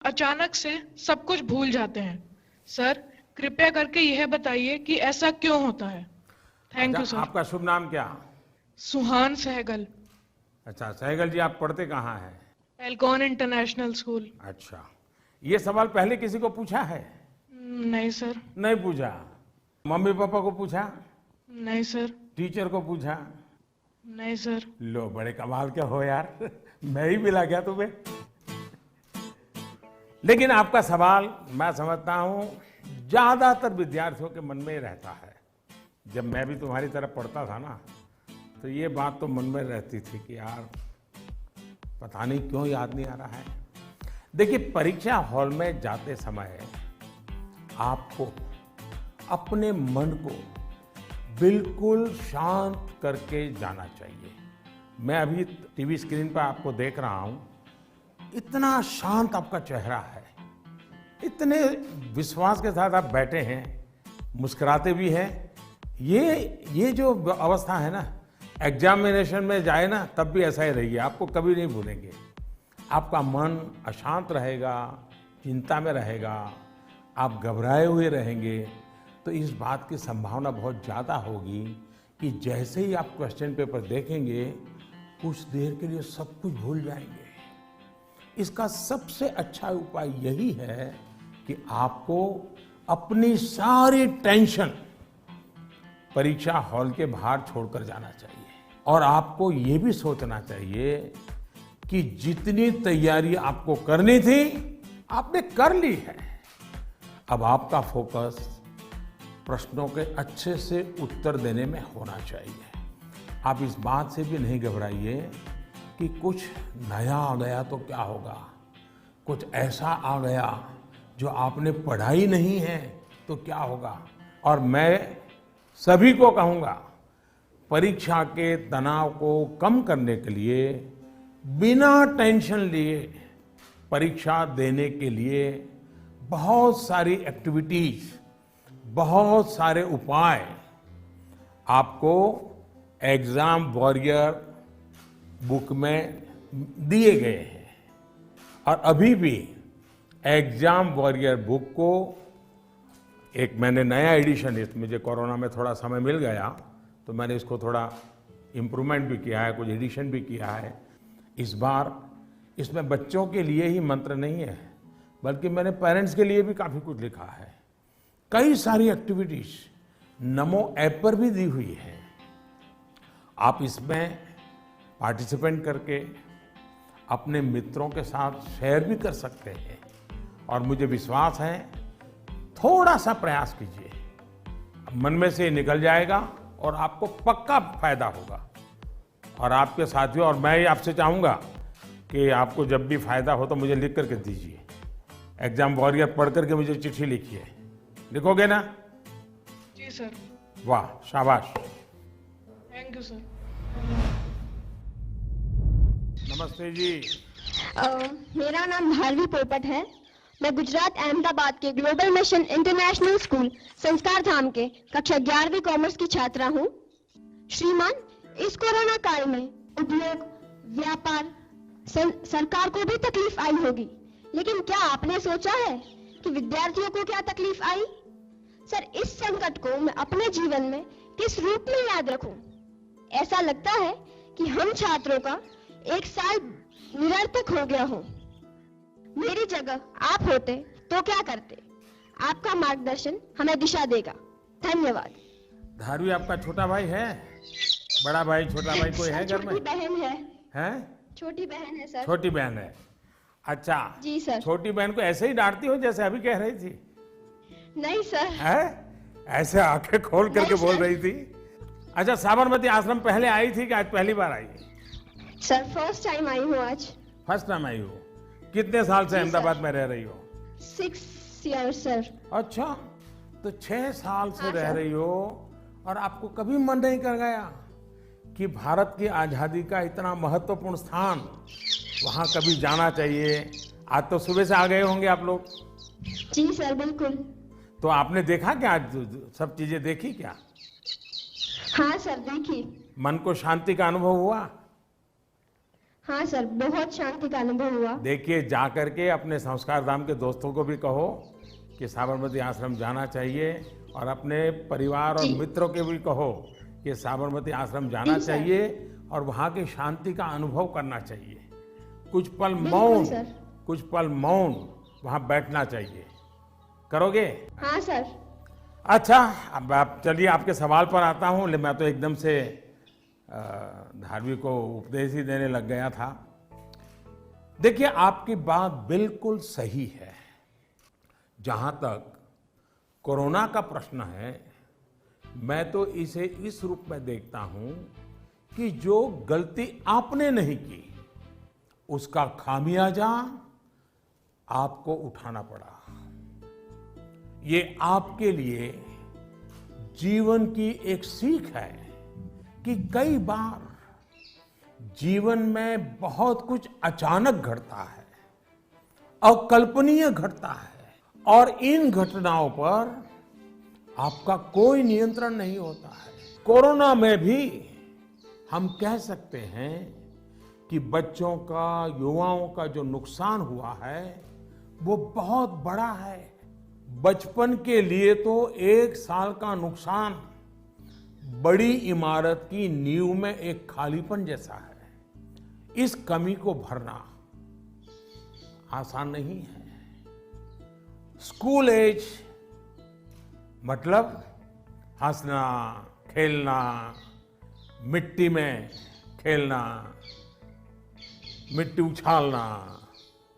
अचानक से सब कुछ भूल जाते हैं। सर, कृपया करके यह बताइए कि ऐसा क्यों होता है। थैंक अच्छा, यू सर। आपका शुभ नाम क्या? सुहान सहगल, अच्छा सहगल जी, आप पढ़ते कहाँ हैं? Elcon international school. अच्छा, ये सवाल पहले किसी को पूछा है? नहीं सर। नहीं पूछा। मम्मी पापा को पूछा? नहीं सर। टीचर को पूछा? नहीं सर। लो, बड़े कमाल के हो यार। मैं ही मिला क्या तुम्हें? लेकिन आपका सवाल मैं समझता हूं ज्यादातर विद्यार्थियों के मन में ही रहता है। जब मैं भी तुम्हारी तरह पढ़ता था ना, तो ये बात तो मन में रहती थी कि यार पता नहीं क्यों याद नहीं आ रहा है। देखिए, परीक्षा हॉल में जाते समय आपको अपने मन को बिल्कुल शांत करके जाना चाहिए। मैं अभी टीवी स्क्रीन पर आपको देख रहा हूं, इतना शांत आपका चेहरा है, इतने विश्वास के साथ आप बैठे हैं, मुस्कुराते भी हैं। ये जो अवस्था है ना, एग्जामिनेशन में जाए ना तब भी ऐसा ही रहिए, आपको कभी नहीं भूलेंगे। आपका मन अशांत रहेगा, चिंता में रहेगा, आप घबराए हुए रहेंगे, तो इस बात की संभावना बहुत ज़्यादा होगी कि जैसे ही आप क्वेश्चन पेपर देखेंगे, कुछ देर के लिए सब कुछ भूल जाएंगे। इसका सबसे अच्छा उपाय यही है कि आपको अपनी सारी टेंशन परीक्षा हॉल के बाहर छोड़कर जाना चाहिए। और आपको ये भी सोचना चाहिए कि जितनी तैयारी आपको करनी थी, आपने कर ली है। अब आपका फोकस प्रश्नों के अच्छे से उत्तर देने में होना चाहिए। आप इस बात से भी नहीं घबराइए कि कुछ नया आ गया तो क्या होगा, कुछ ऐसा आ गया जो आपने पढ़ा ही नहीं है तो क्या होगा। और मैं सभी को कहूँगा, परीक्षा के तनाव को कम करने के लिए बिना टेंशन लिए परीक्षा देने के लिए बहुत सारी एक्टिविटीज, बहुत सारे उपाय आपको एग्जाम वॉरियर बुक में दिए गए हैं। और अभी भी एग्जाम वॉरियर बुक को एक मैंने नया एडिशन, मुझे कोरोना में थोड़ा समय मिल गया तो मैंने इसको थोड़ा इम्प्रूवमेंट भी किया है, कुछ एडिशन भी किया है। इस बार इसमें बच्चों के लिए ही मंत्र नहीं है, बल्कि मैंने पेरेंट्स के लिए भी काफ़ी कुछ लिखा है। कई सारी एक्टिविटीज नमो ऐप पर भी दी हुई है। आप इसमें पार्टिसिपेंट करके अपने मित्रों के साथ शेयर भी कर सकते हैं। और मुझे विश्वास है, थोड़ा सा प्रयास कीजिए, मन में से निकल जाएगा और आपको पक्का फायदा होगा। और आपके साथियों, और मैं आपसे चाहूँगा कि आपको जब भी फायदा हो तो मुझे लिख करके दीजिए। एग्जाम वॉरियर पढ़ करके मुझे चिट्ठी लिखिए। लिखोगे ना? जी सर। वाह, शाबाश। Thank you sir. नमस्ते जी। मेरा नाम भारवी पोपट है। मैं गुजरात अहमदाबाद के ग्लोबल मिशन इंटरनेशनल स्कूल संस्कार धाम के कक्षा 11वीं कॉमर्स की छात्रा हूँ। श्रीमान, इस कोरोना काल में उद्योग, व्यापार, सरकार को भी तकलीफ आई होगी, लेकिन क्या आपने सोचा है कि विद्यार्थियों को क्या तकलीफ आई? सर, इस संकट को मैं अपने जीवन में किस रूप में याद रखूं? ऐसा लगता है कि हम छात्रों का एक साल निरर्थक हो गया हो। मेरी जगह आप होते तो क्या करते? आपका मार्गदर्शन हमें दिशा देगा। धन्यवाद। धारवी आपका छोटा भाई है? बड़ा भाई, छोटा भाई कोई है घर में? छोटी बहन है। हैं? छोटी बहन है सर। छोटी बहन है। अच्छा जी सर। छोटी बहन को ऐसे ही डांटती हो जैसे अभी कह रही थी? नहीं सर। है? ऐसे आंखें खोल करके बोल रही थी? अच्छा, साबरमती आश्रम पहले आई थी कि आज पहली बार आई? सर, फर्स्ट टाइम आई हूँ आज। फर्स्ट टाइम आई हो? कितने साल से अहमदाबाद में रह रही हो? 6 years सर। अच्छा, तो 6 साल से हाँ, रह सर। रही हो और आपको कभी मन नहीं कर गया कि भारत की आजादी का इतना महत्वपूर्ण स्थान, वहां कभी जाना चाहिए? आज तो सुबह से आ गए होंगे आप लोग। जी सर, बिल्कुल। तो आपने देखा क्या? आज सब चीजें देखी क्या? हाँ सर, देखी। मन को शांति का अनुभव हुआ? हाँ सर, बहुत शांति का अनुभव हुआ। देखिए, जा करके अपने संस्कार धाम के दोस्तों को भी कहो कि साबरमती आश्रम जाना चाहिए, और अपने परिवार और जी। मित्रों के भी कहो कि साबरमती आश्रम जाना जी, सर। चाहिए और वहाँ की शांति का अनुभव करना चाहिए। कुछ पल बिल्कुल, मौन, सर। कुछ पल मौन वहाँ बैठना चाहिए। करोगे? हाँ सर। अच्छा, अब आप चलिए, आपके सवाल पर आता हूँ। मैं तो एकदम से धार्मिक को उपदेश ही देने लग गया था। देखिए, आपकी बात बिल्कुल सही है। जहाँ तक कोरोना का प्रश्न है, मैं तो इसे इस रूप में देखता हूँ कि जो गलती आपने नहीं की, उसका खामियाजा आपको उठाना पड़ा। ये आपके लिए जीवन की एक सीख है कि कई बार जीवन में बहुत कुछ अचानक घटता है, अकल्पनीय घटता है, और इन घटनाओं पर आपका कोई नियंत्रण नहीं होता है। कोरोना में भी हम कह सकते हैं कि बच्चों का, युवाओं का जो नुकसान हुआ है वो बहुत बड़ा है। बचपन के लिए तो 1 साल का नुकसान बड़ी इमारत की नींव में एक खालीपन जैसा है। इस कमी को भरना आसान नहीं है। स्कूल एज मतलब हंसना, खेलना, मिट्टी में खेलना, मिट्टी उछालना,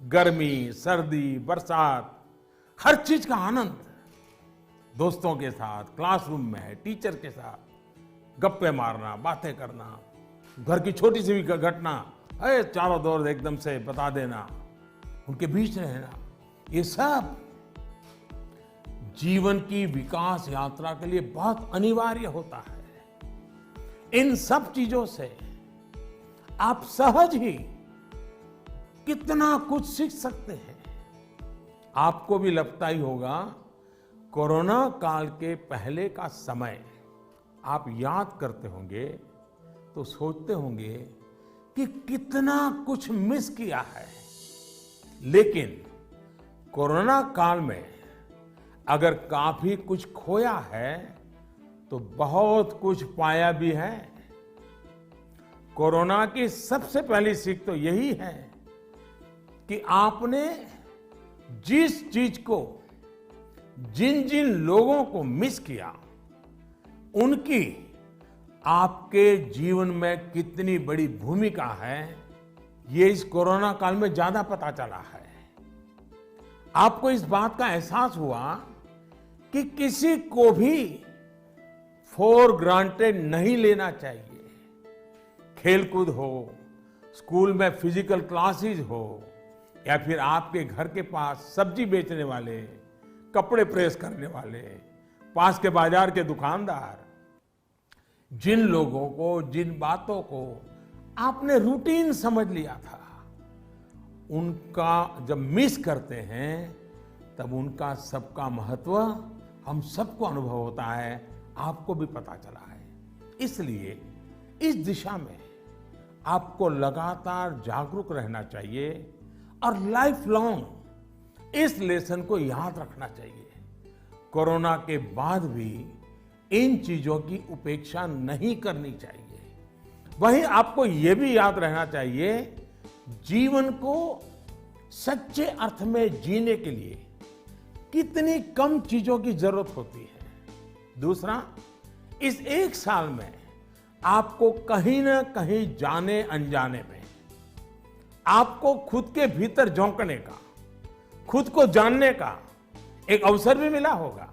गर्मी, सर्दी, बरसात, हर चीज का आनंद दोस्तों के साथ, क्लासरूम में, टीचर के साथ गप्पे मारना, बातें करना, घर की छोटी सी भी घटना चारों दौर एकदम से बता देना, उनके बीच रहना, ये सब जीवन की विकास यात्रा के लिए बहुत अनिवार्य होता है। इन सब चीजों से आप सहज ही कितना कुछ सीख सकते हैं। आपको भी लगता ही होगा, कोरोना काल के पहले का समय आप याद करते होंगे तो सोचते होंगे कि कितना कुछ मिस किया है। लेकिन कोरोना काल में अगर काफी कुछ खोया है तो बहुत कुछ पाया भी है। कोरोना की सबसे पहली सीख तो यही है कि आपने जिस चीज को, जिन जिन लोगों को मिस किया, उनकी आपके जीवन में कितनी बड़ी भूमिका है, ये इस कोरोना काल में ज्यादा पता चला है। आपको इस बात का एहसास हुआ कि किसी को भी फॉर ग्रांटेड नहीं लेना चाहिए। खेलकूद हो, स्कूल में फिजिकल क्लासेस हो, या फिर आपके घर के पास सब्जी बेचने वाले, कपड़े प्रेस करने वाले, पास के बाजार के दुकानदार, जिन लोगों को, जिन बातों को आपने रूटीन समझ लिया था, उनका जब मिस करते हैं तब उनका सबका महत्व हम सबको अनुभव होता है। आपको भी पता चला है। इसलिए इस दिशा में आपको लगातार जागरूक रहना चाहिए और लाइफ लॉन्ग इस लेसन को याद रखना चाहिए। कोरोना के बाद भी इन चीजों की उपेक्षा नहीं करनी चाहिए। वहीं आपको यह भी याद रहना चाहिए, जीवन को सच्चे अर्थ में जीने के लिए कितनी कम चीजों की जरूरत होती है। दूसरा, इस 1 साल में आपको कहीं ना कहीं जाने अनजाने में आपको खुद के भीतर झोंकने का, खुद को जानने का एक अवसर भी मिला होगा।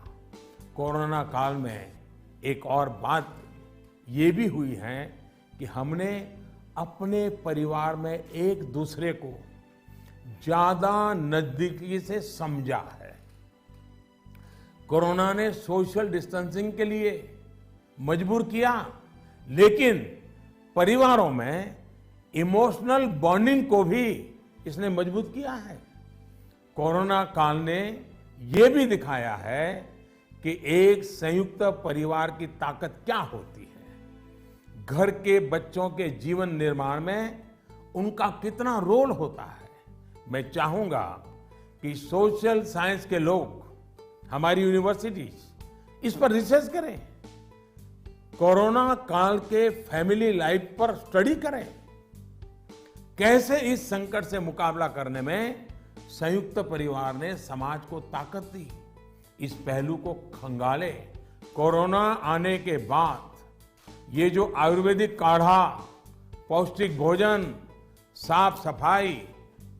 कोरोना काल में एक और बात ये भी हुई है कि हमने अपने परिवार में एक दूसरे को ज्यादा नजदीकी से समझा है। कोरोना ने सोशल डिस्टेंसिंग के लिए मजबूर किया, लेकिन परिवारों में इमोशनल बॉन्डिंग को भी इसने मजबूत किया है। कोरोना काल ने यह भी दिखाया है कि एक संयुक्त परिवार की ताकत क्या होती है। घर के बच्चों के जीवन निर्माण में उनका कितना रोल होता है। मैं चाहूंगा कि सोशल साइंस के लोग, हमारी यूनिवर्सिटीज इस पर रिसर्च करें, कोरोना काल के फैमिली लाइफ पर स्टडी करें, कैसे इस संकट से मुकाबला करने में संयुक्त परिवार ने समाज को ताकत दी। इस पहलू को खंगाले। कोरोना आने के बाद ये जो आयुर्वेदिक काढ़ा, पौष्टिक भोजन, साफ सफाई,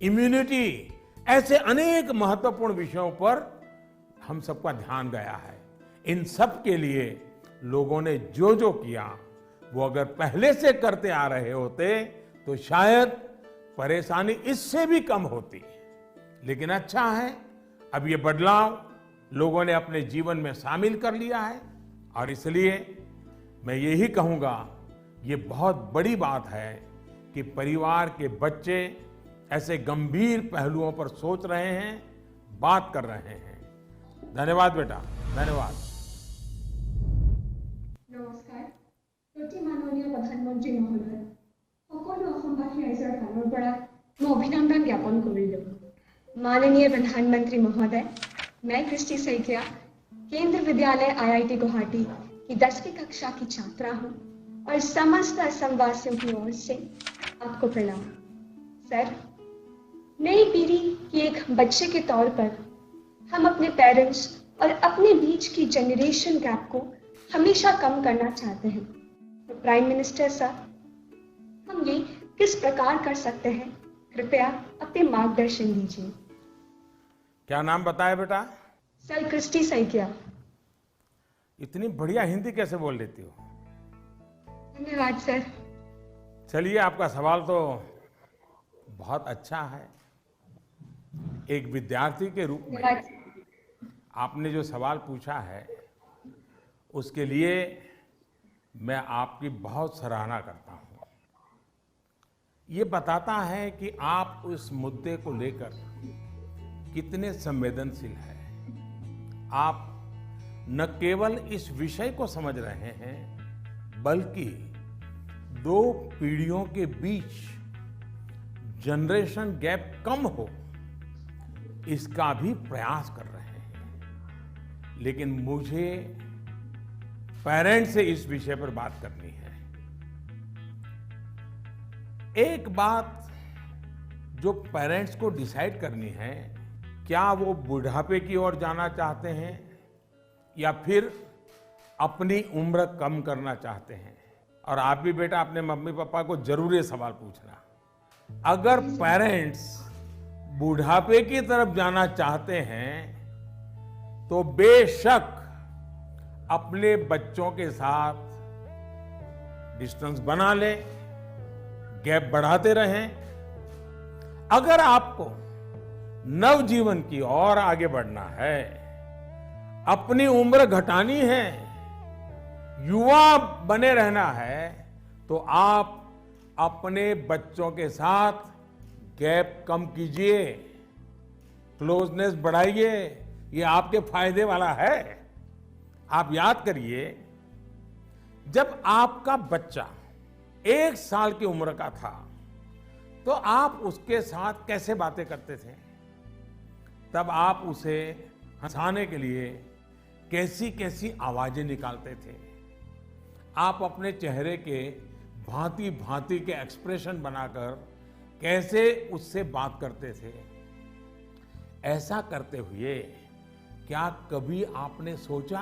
इम्यूनिटी, ऐसे अनेक महत्वपूर्ण विषयों पर हम सबका ध्यान गया है। इन सब के लिए लोगों ने जो जो किया वो अगर पहले से करते आ रहे होते तो शायद परेशानी इससे भी कम होती। लेकिन अच्छा है, अब ये बदलाव लोगों ने अपने जीवन में शामिल कर लिया है और इसलिए मैं यही कहूंगा, ये बहुत बड़ी बात है कि परिवार के बच्चे ऐसे गंभीर पहलुओं पर सोच रहे हैं, बात कर रहे हैं। धन्यवाद बेटा, धन्यवाद। নমস্কাৰ। প্ৰতি মাননীয় প্ৰধানমন্ত্ৰী মহোদয়, সকলো অসমবাসী ৰাইজৰ ফালৰ পৰা মই অভিনন্দন জ্ঞাপন কৰিলোঁ। माननीय प्रधानमंत्री महोदय, मैं कृष्टि सैकिया केंद्र विद्यालय IIT गुवाहाटी की 10वीं कक्षा की छात्रा हूँ और समस्त असमवासियों की ओर से आपको प्रणाम। सर, नई पीढ़ी की एक बच्चे के तौर पर हम अपने पेरेंट्स और अपने बीच की जनरेशन गैप को हमेशा कम करना चाहते हैं। तो प्राइम मिनिस्टर सर, हम ये किस प्रकार कर सकते हैं? कृपया अपने मार्गदर्शन दीजिए। क्या नाम बताया बेटा? सर, क्रिस्टी सैकिया। इतनी बढ़िया हिंदी कैसे बोल लेती हो? धन्यवाद सर। चलिए, आपका सवाल तो बहुत अच्छा है। एक विद्यार्थी के रूप में आपने जो सवाल पूछा है उसके लिए मैं आपकी बहुत सराहना करता हूं। ये बताता है कि आप उस मुद्दे को लेकर कितने संवेदनशील हैं। आप न केवल इस विषय को समझ रहे हैं बल्कि दो पीढ़ियों के बीच जनरेशन गैप कम हो इसका भी प्रयास कर रहे हैं। लेकिन मुझे पेरेंट्स से इस विषय पर बात करनी है। एक बात जो पेरेंट्स को डिसाइड करनी है, क्या वो बुढ़ापे की ओर जाना चाहते हैं या फिर अपनी उम्र कम करना चाहते हैं। और आप भी बेटा अपने मम्मी पापा को जरूर ये सवाल पूछना। अगर पेरेंट्स बुढ़ापे की तरफ जाना चाहते हैं तो बेशक अपने बच्चों के साथ डिस्टेंस बना लें, गैप बढ़ाते रहें। अगर आपको नवजीवन की ओर आगे बढ़ना है, अपनी उम्र घटानी है, युवा बने रहना है, तो आप अपने बच्चों के साथ गैप कम कीजिए, क्लोजनेस बढ़ाइए। ये आपके फायदे वाला है। आप याद करिए, जब आपका बच्चा 1 साल की उम्र का था तो आप उसके साथ कैसे बातें करते थे? तब आप उसे हंसाने के लिए कैसी कैसी आवाजें निकालते थे। आप अपने चेहरे के भांति भांति के एक्सप्रेशन बनाकर कैसे उससे बात करते थे। ऐसा करते हुए क्या कभी आपने सोचा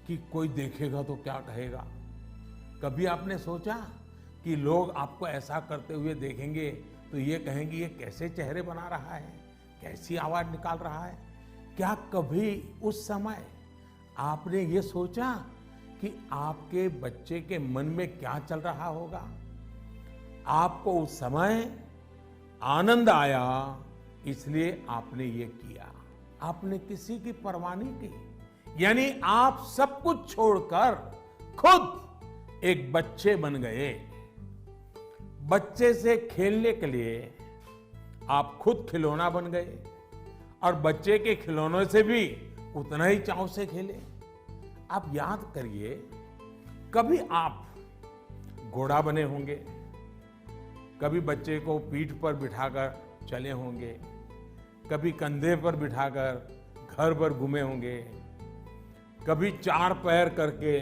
कि कोई देखेगा तो क्या कहेगा? कभी आपने सोचा कि लोग आपको ऐसा करते हुए देखेंगे तो ये कहेंगे ये कैसे चेहरे बना रहा है, कैसी आवाज निकाल रहा है? क्या कभी उस समय आपने ये सोचा कि आपके बच्चे के मन में क्या चल रहा होगा? आपको उस समय आनंद आया, इसलिए आपने ये किया। आपने किसी की परवाह नहीं की। यानी आप सब कुछ छोड़कर खुद एक बच्चे बन गए। बच्चे से खेलने के लिए आप खुद खिलौना बन गए और बच्चे के खिलौनों से भी उतना ही चाव से खेले। आप याद करिए, कभी आप घोड़ा बने होंगे, कभी बच्चे को पीठ पर बिठाकर चले होंगे, कभी कंधे पर बिठाकर घर भर घूमे होंगे, कभी 4 पैर करके